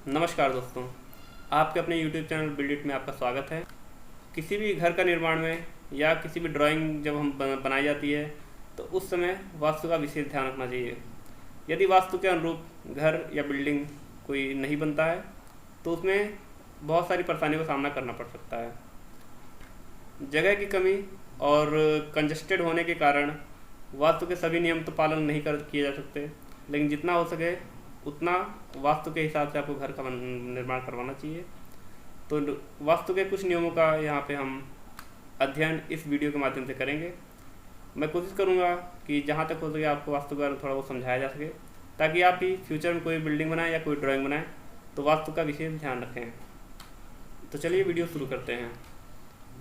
नमस्कार दोस्तों, आपके अपने YouTube चैनल बिल्ड इट में आपका स्वागत है। किसी भी घर का निर्माण में या किसी भी ड्राइंग जब हम बनाई जाती है तो उस समय वास्तु का विशेष ध्यान रखना चाहिए। यदि वास्तु के अनुरूप घर या बिल्डिंग कोई नहीं बनता है तो उसमें बहुत सारी परेशानियों का सामना करना पड़ सकता है। जगह की कमी और कंजस्टेड होने के कारण वास्तु के सभी नियम तो पालन नहीं कर किए जा सकते, लेकिन जितना हो सके उतना वास्तु के हिसाब से आपको घर का निर्माण करवाना चाहिए। तो वास्तु के कुछ नियमों का यहाँ पे हम अध्ययन इस वीडियो के माध्यम से करेंगे। मैं कोशिश करूँगा कि जहाँ तक हो सके आपको वास्तु के बारे में थोड़ा बहुत समझाया जा सके, ताकि आप भी फ्यूचर में कोई बिल्डिंग बनाएं या कोई ड्राइंग बनाएं तो वास्तु का विशेष ध्यान रखें। तो चलिए वीडियो शुरू करते हैं।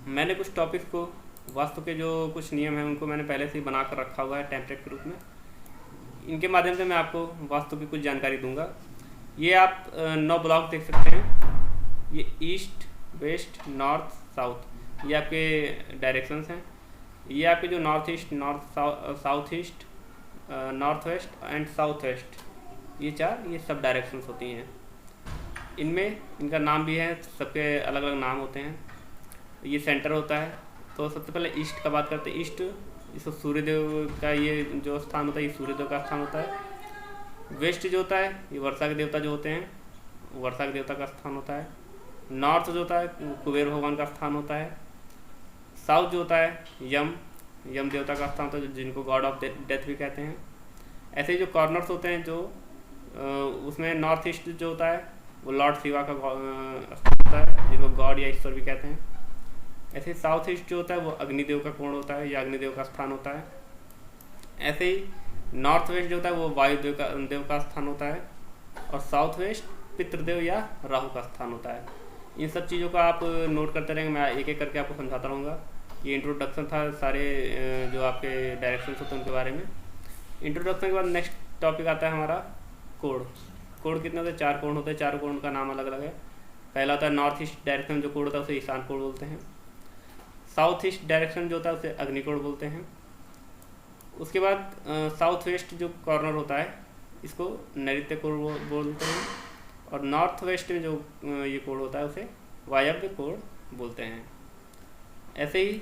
मैंने कुछ टॉपिक्स को, वास्तु के जो कुछ नियम हैं उनको मैंने पहले से ही बना कर रखा हुआ है टेम्पलेट के रूप में। इनके माध्यम से मैं आपको वास्तु की कुछ जानकारी दूंगा। ये आप 9 ब्लॉक देख सकते हैं। ये ईस्ट, वेस्ट, नॉर्थ, साउथ, ये आपके डायरेक्शंस हैं। ये आपके जो north east, south east, north west and south west, ये सब डायरेक्शंस होती हैं। इनमें इनका नाम भी है, सबके अलग अलग नाम होते हैं। ये सेंटर होता है। तो सबसे पहले ईस्ट का बात करते हैं। ईस्ट, इसको सूर्यदेव का ये जो स्थान होता है, ये सूर्यदेव का स्थान होता है। वेस्ट जो होता है ये वर्षा के देवता जो होते हैं, वर्षा के देवता का स्थान होता है। नॉर्थ जो होता है कुबेर भगवान का स्थान होता है। साउथ जो होता है यम देवता का स्थान होता है, जिनको गॉड ऑफ डेथ भी कहते हैं। ऐसे ही जो कॉर्नर्स होते हैं, जो उसमें नॉर्थ ईस्ट जो होता है वो लॉर्ड शिवा का स्थान होता है, जिनको गॉड या ईश्वर भी कहते हैं। ऐसे ही साउथ ईस्ट जो होता है वो अग्निदेव का कोण होता है या अग्निदेव का स्थान होता है। ऐसे ही नॉर्थ वेस्ट जो होता है वो वायुदेव का स्थान होता है। और साउथ वेस्ट पितृदेव या राहु का स्थान होता है। इन सब चीज़ों का आप नोट करते रहेंगे, मैं एक एक करके आपको समझाता रहूँगा। ये इंट्रोडक्शन था सारे जो आपके डायरेक्शंस होते हैं उनके बारे में। इंट्रोडक्शन के बाद नेक्स्ट टॉपिक आता है हमारा कोड। कोड कितने होते हैं? 4 कोण होते हैं। 4 कोण का नाम अलग अलग है। पहला होता है नॉर्थ ईस्ट डायरेक्शन जो कोड होता है उसे ईशान कोड बोलते हैं। साउथ ईस्ट डायरेक्शन जो होता है उसे अग्निकोण बोलते हैं। उसके बाद साउथ वेस्ट जो कॉर्नर होता है इसको नैऋत्य कोण बोलते हैं। और नॉर्थ वेस्ट में जो ये कोण होता है उसे वायव्य कोण बोलते हैं। ऐसे ही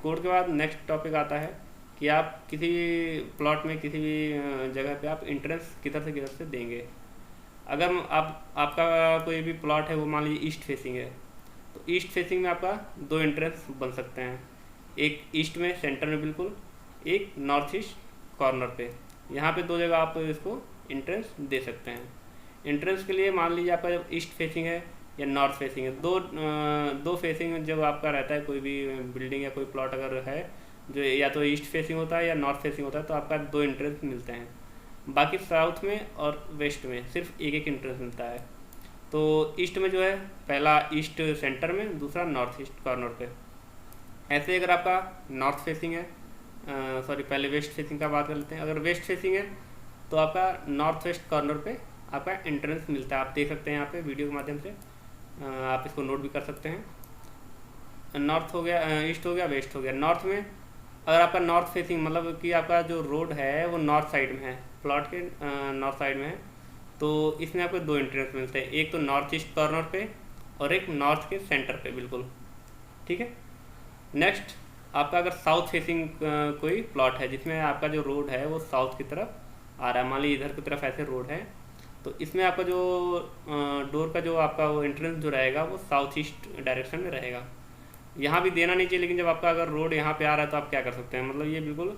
कोण के बाद नेक्स्ट टॉपिक आता है कि आप किसी भी प्लॉट में, किसी भी जगह पे आप एंट्रेंस किधर से देंगे। अगर आपका कोई भी प्लॉट है वो मान लीजिए ईस्ट फेसिंग है, तो ईस्ट फेसिंग में आपका 2 एंट्रेंस बन सकते हैं। एक ईस्ट में सेंटर में बिल्कुल, एक नॉर्थ ईस्ट कॉर्नर पे। यहाँ पे 2 जगह आप इसको एंट्रेंस दे सकते हैं। एंट्रेंस के लिए मान लीजिए आपका जब ईस्ट फेसिंग है या नॉर्थ फेसिंग है, दो फेसिंग जब आपका रहता है, कोई भी बिल्डिंग या कोई प्लॉट अगर है जो या तो ईस्ट फेसिंग होता है या नॉर्थ फेसिंग होता है, तो आपका 2 एंट्रेंस मिलते हैं। बाकी साउथ में और वेस्ट में सिर्फ एक एंट्रेंस मिलता है। तो ईस्ट में जो है पहला ईस्ट सेंटर में, दूसरा नॉर्थ ईस्ट कॉर्नर पे। ऐसे अगर आपका नॉर्थ फेसिंग है, पहले वेस्ट फेसिंग का बात कर लेते हैं। अगर वेस्ट फेसिंग है तो आपका नॉर्थ वेस्ट कॉर्नर पे आपका एंट्रेंस मिलता है। आप देख सकते हैं यहाँ पे वीडियो के माध्यम से, आप इसको नोट भी कर सकते हैं। नॉर्थ हो गया, ईस्ट हो गया, वेस्ट हो गया। नॉर्थ में अगर आपका नॉर्थ फेसिंग मतलब कि आपका जो रोड है वो नॉर्थ साइड में है, प्लॉट के नॉर्थ साइड में है, तो इसमें आपको 2 एंट्रेंस मिलते हैं। एक तो नॉर्थ ईस्ट कॉर्नर पे और एक नॉर्थ के सेंटर पे बिल्कुल, ठीक है। नेक्स्ट आपका अगर साउथ फेसिंग कोई प्लॉट है जिसमें आपका जो रोड है वो साउथ की तरफ आ रहा है, मान लीजिए इधर की तरफ ऐसे रोड है, तो इसमें आपका जो डोर का जो आपका वो एंट्रेंस जो रहेगा वो साउथ ईस्ट डायरेक्शन में रहेगा। यहाँ भी देना नहीं चाहिए, लेकिन जब आपका अगर रोड यहाँ पे आ रहा है तो आप क्या कर सकते हैं, मतलब ये बिल्कुल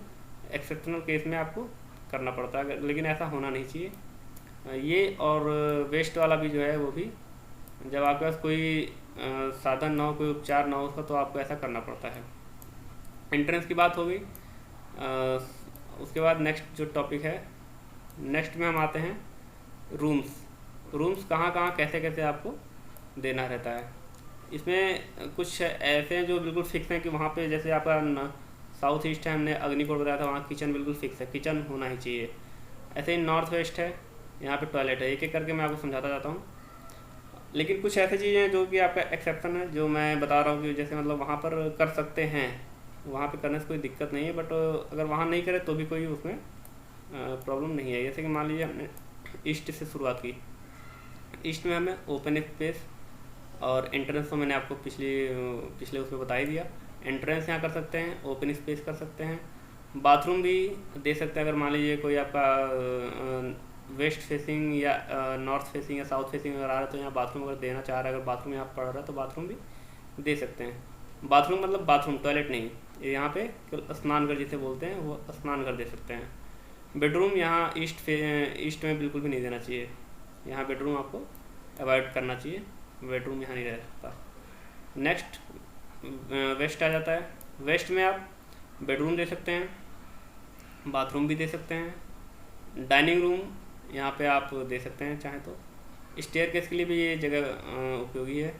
एक्सेप्शनल केस में आपको करना पड़ता है, लेकिन ऐसा होना नहीं चाहिए। ये और वेस्ट वाला भी जो है वो भी, जब आपके पास कोई साधन ना हो, कोई उपचार ना हो उसका, तो आपको ऐसा करना पड़ता है। एंट्रेंस की बात हो गई। उसके बाद नेक्स्ट जो टॉपिक है, नेक्स्ट में हम आते हैं रूम्स कहाँ कैसे कैसे आपको देना रहता है। इसमें कुछ ऐसे हैं जो बिल्कुल फिक्स हैं कि वहाँ पे, जैसे आपका साउथ ईस्ट है, हमने अग्निकोण बताया था, वहाँ किचन बिल्कुल फिक्स है, किचन होना ही चाहिए। ऐसे ही नॉर्थ वेस्ट है, यहाँ पे टॉयलेट है। एक एक करके मैं आपको समझाता जाता हूँ। लेकिन कुछ ऐसी चीज़ें हैं जो कि आपका एक्सेप्शन है, जो मैं बता रहा हूँ कि जैसे मतलब वहाँ पर कर सकते हैं, वहाँ पे करने से कोई दिक्कत नहीं है, बट अगर वहाँ नहीं करे तो भी कोई उसमें प्रॉब्लम नहीं है। जैसे कि मान लीजिए हमने ईस्ट से शुरुआत की, ईस्ट में हमें ओपन स्पेस, और एंट्रेंस तो मैंने आपको पिछले उसमें बता ही दिया। एंट्रेंस यहाँ कर सकते हैं, ओपन स्पेस कर सकते हैं, बाथरूम भी दे सकते हैं। अगर मान लीजिए कोई आपका वेस्ट फेसिंग या नॉर्थ फेसिंग या साउथ फेसिंग अगर आ रहा है तो यहाँ बाथरूम अगर देना चाह रहा है, अगर बाथरूम यहाँ पड़ रहा है तो बाथरूम भी दे सकते हैं। बाथरूम मतलब बाथरूम, टॉयलेट नहीं, यहाँ पे केवल स्नानघर जिसे बोलते हैं वो स्नानघर दे सकते हैं। बेडरूम यहाँ ईस्ट में बिल्कुल भी नहीं देना चाहिए, यहाँ बेडरूम आपको अवॉइड करना चाहिए, बेडरूम यहाँ नहीं रह सकता। नेक्स्ट वेस्ट आ जाता है। वेस्ट में आप बेडरूम दे सकते हैं, बाथरूम भी दे सकते हैं, डाइनिंग रूम यहाँ पे आप दे सकते हैं चाहे तो। स्टेयरकेस के लिए भी ये जगह उपयोगी है।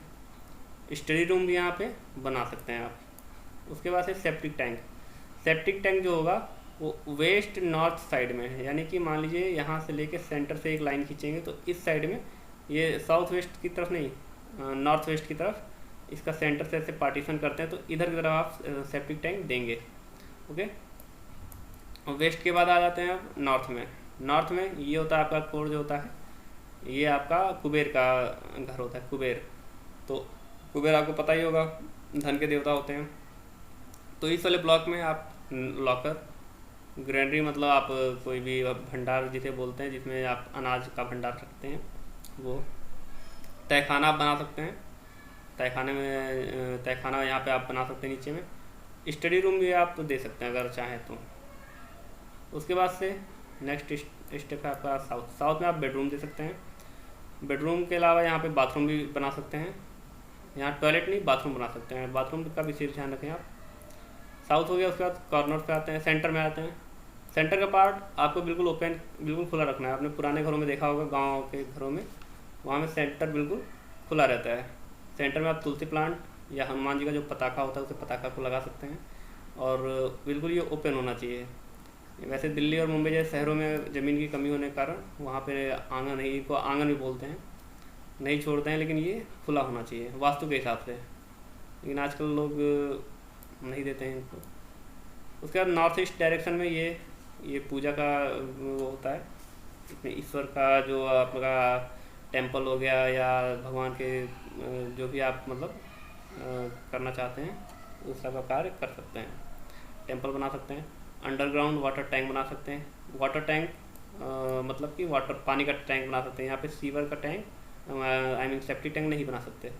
स्टडी रूम भी यहाँ पे बना सकते हैं आप। उसके बाद है सेप्टिक टैंक। सेप्टिक टैंक जो होगा वो वेस्ट नॉर्थ साइड में है, यानी कि मान लीजिए यहाँ से लेके सेंटर से एक लाइन खींचेंगे तो इस साइड में, ये साउथ वेस्ट की तरफ नहीं, नॉर्थ वेस्ट की तरफ इसका सेंटर से ऐसे पार्टीशन करते हैं तो इधर की तरफ आप सेप्टिक टैंक देंगे। ओके, और वेस्ट के बाद आ जाते हैं आप नॉर्थ में। नॉर्थ में ये होता है आपका कोर जो होता है, ये आपका कुबेर का घर होता है, कुबेर। तो कुबेर आपको पता ही होगा, धन के देवता होते हैं। तो इस वाले ब्लॉक में आप लॉकर, ग्रैंडरी मतलब आप कोई भी भंडार जिसे बोलते हैं जिसमें आप अनाज का भंडार रखते हैं, वो तहखाना आप बना सकते हैं। तहखाना यहाँ पे आप बना सकते हैं नीचे में। स्टडी रूम भी आप दे सकते हैं अगर चाहें तो। उसके बाद से नेक्स्ट स्टेप है आपका साउथ। साउथ में आप बेडरूम दे सकते हैं। बेडरूम के अलावा यहाँ पे बाथरूम भी बना सकते हैं। यहाँ टॉयलेट नहीं, बाथरूम बना सकते हैं। बाथरूम का विशेष ध्यान रखें आप। साउथ हो गया, उसके बाद कॉर्नर पे आते हैं, सेंटर में आते हैं। सेंटर का पार्ट आपको बिल्कुल ओपन, बिल्कुल खुला रखना है। आपने पुराने घरों में देखा होगा, गाँव के घरों में, वहाँ में सेंटर बिल्कुल खुला रहता है। सेंटर में आप तुलसी प्लांट या हनुमान जी का जो पताका होता है उसे पताका को लगा सकते हैं, और बिल्कुल ये ओपन होना चाहिए। वैसे दिल्ली और मुंबई जैसे शहरों में ज़मीन की कमी होने के कारण वहाँ पे आंगन है, इनको आंगन भी बोलते हैं, नहीं छोड़ते हैं, लेकिन ये खुला होना चाहिए वास्तु के हिसाब से। लेकिन आजकल लोग नहीं देते हैं इनको। उसके बाद नॉर्थ ईस्ट डायरेक्शन में ये पूजा का वो होता है, इसमें ईश्वर का जो आपका टेम्पल हो गया या भगवान के जो भी आप मतलब करना चाहते हैं उस सब का कार्य कर सकते हैं। टेम्पल बना सकते हैं, अंडरग्राउंड वाटर टैंक बना सकते हैं। वाटर टैंक मतलब कि वाटर पानी का टैंक बना सकते हैं। यहाँ पे सीवर का tank, I mean septic tank नहीं बना सकते।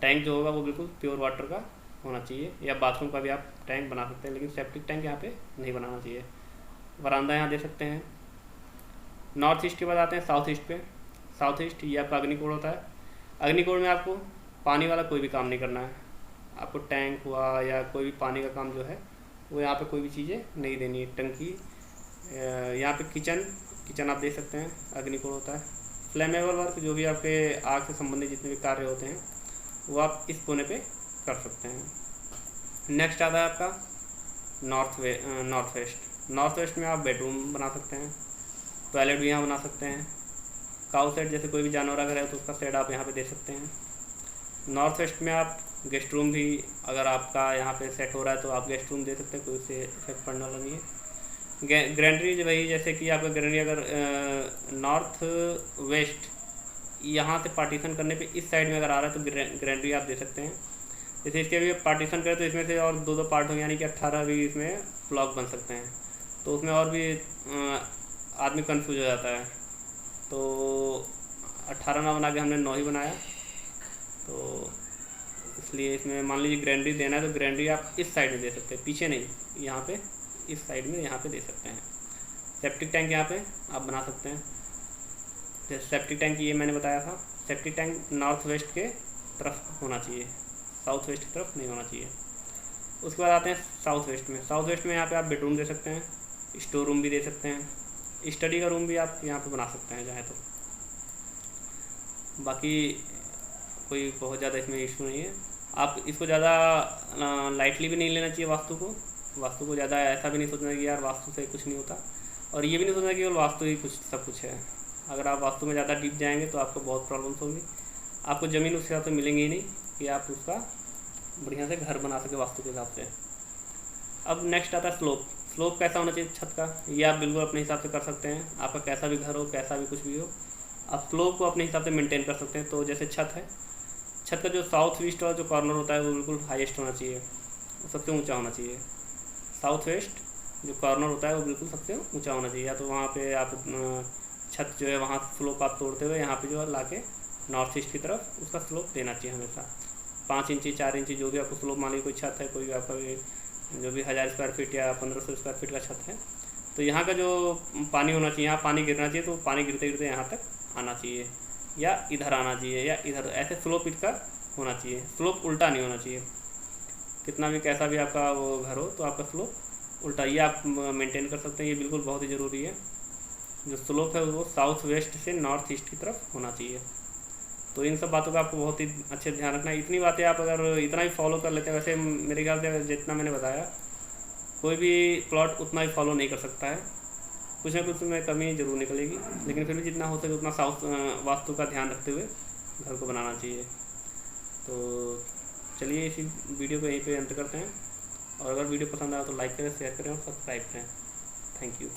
टैंक जो होगा वो बिल्कुल प्योर वाटर का होना चाहिए, या बाथरूम का भी आप टैंक बना सकते हैं, लेकिन सेप्टिक टैंक यहाँ पे नहीं बनाना चाहिए। वरांदा यहाँ दे सकते हैं। नॉर्थ ईस्ट के बाद आते हैं साउथ ईस्ट पे। साउथ ईस्ट ये आपका अग्निकोण होता है। अग्निकोण में आपको पानी वाला कोई भी काम नहीं करना है। आपको टैंक हुआ या कोई भी पानी का काम जो है वो यहाँ पे कोई भी चीज़ें नहीं देनी है। टंकी, यहाँ पे किचन आप दे सकते हैं, अग्निकोण होता है। फ्लेमेबल वर्क जो भी आपके आग से संबंधित जितने भी कार्य होते हैं वो आप इस कोने पे कर सकते हैं। नेक्स्ट आता है आपका नॉर्थ वेस्ट। नॉर्थ वेस्ट में आप बेडरूम बना सकते हैं, टॉयलेट भी यहाँ बना सकते हैं। काउ सेट जैसे कोई भी जानवर अगर है तो उसका सेट आप यहाँ पे दे सकते हैं। नॉर्थ वेस्ट में आप गेस्ट रूम भी, अगर आपका यहाँ पे सेट हो रहा है तो आप गेस्ट रूम दे सकते हैं, कोई उससे इफेक्ट पड़ने वाला नहीं है। ग्रैंडरी वही, जैसे कि आपका ग्रैंडरी अगर नॉर्थ वेस्ट यहाँ से पार्टीशन करने पे इस साइड में अगर आ रहा है तो ग्रैंडरी आप दे सकते हैं। जैसे इसके भी पार्टीशन करें तो इसमें से और दो पार्ट होंगे, यानी कि 18 भी इसमें ब्लॉक बन सकते हैं। तो उसमें और भी आदमी कंफ्यूज हो जाता है। तो 18 ना बना के हमने 9 ही बनाया। तो इसलिए इसमें मान लीजिए ग्रैंडरी देना है तो ग्रैंडरी आप इस साइड में दे सकते हैं, पीछे नहीं, यहाँ पे इस साइड में यहाँ पे दे सकते हैं। सेप्टिक टैंक यहाँ पे आप बना सकते हैं। जैसे सेप्टिक टैंक ये मैंने बताया था, सेप्टिक टैंक नॉर्थ वेस्ट के तरफ होना चाहिए, साउथ वेस्ट की तरफ नहीं होना चाहिए। उसके बाद आते हैं साउथ वेस्ट में। साउथ वेस्ट में यहाँ पे आप बेडरूम दे सकते हैं, स्टोर रूम भी दे सकते हैं, स्टडी का रूम भी आप यहाँ पे बना सकते हैं चाहे तो। बाकी कोई बहुत ज़्यादा इसमें इशू नहीं है। आप इसको ज़्यादा लाइटली भी नहीं लेना चाहिए वास्तु को ज़्यादा ऐसा भी नहीं सोचना कि यार वास्तु से कुछ नहीं होता, और ये भी नहीं सोचना कि केवल वास्तु ही कुछ सब कुछ है। अगर आप वास्तु में ज़्यादा डीप जाएंगे तो आपको बहुत प्रॉब्लम्स होंगी। आपको ज़मीन उस हिसाब से मिलेंगी ही नहीं कि आप उसका बढ़िया से घर बना सके वास्तु के हिसाब से। अब नेक्स्ट आता है स्लोप कैसा होना चाहिए छत का, ये आप बिल्कुल अपने हिसाब से कर सकते हैं। आपका कैसा भी घर हो, कैसा भी कुछ भी हो, आप स्लोप को अपने हिसाब से मेंटेन कर सकते हैं। तो जैसे छत है, छत का जो साउथ वेस्ट वाला जो कॉर्नर होता है वो बिल्कुल हाईएस्ट होना चाहिए, वो सबसे ऊंचा होना चाहिए। साउथ वेस्ट जो कॉर्नर होता है वो बिल्कुल सबसे ऊंचा होना चाहिए। या तो वहाँ पे आप छत जो है वहाँ स्लोप आप तोड़ते हुए यहाँ पे जो है ला के नॉर्थ ईस्ट की तरफ उसका स्लोप देना चाहिए हमेशा। 5 इंची 4 इंची जो भी आपको स्लोप, मान लीजिए कोई छत है, कोई भी आपका जो भी 1000 स्क्वायर फीट या 1500 स्क्वायर फीट का छत है, तो यहाँ का जो पानी होना चाहिए, यहाँ पानी गिरना चाहिए, तो पानी गिरते गिरते यहाँ तक आना चाहिए, या इधर आना चाहिए, या इधर, ऐसे स्लोप इसका होना चाहिए। स्लोप उल्टा नहीं होना चाहिए। कितना भी कैसा भी आपका वो घर हो तो आपका स्लोप उल्टा, ये आप मेंटेन कर सकते हैं। ये बिल्कुल बहुत ही ज़रूरी है। जो स्लोप है वो साउथ वेस्ट से नॉर्थ ईस्ट की तरफ होना चाहिए। तो इन सब बातों का आपको बहुत ही अच्छे ध्यान रखना है। इतनी बातें आप अगर इतना ही फॉलो कर लेते हैं, वैसे मेरे ख्याल से जितना मैंने बताया, कोई भी प्लॉट उतना ही फॉलो नहीं कर सकता है, कुछ ना कुछ में कमी ज़रूर निकलेगी, लेकिन फिर भी जितना हो सके उतना साउथ वास्तु का ध्यान रखते हुए घर को बनाना चाहिए। तो चलिए इसी वीडियो को यहीं पे अंत करते हैं, और अगर वीडियो पसंद आया तो लाइक करें, शेयर करें और सब्सक्राइब करें। Thank you.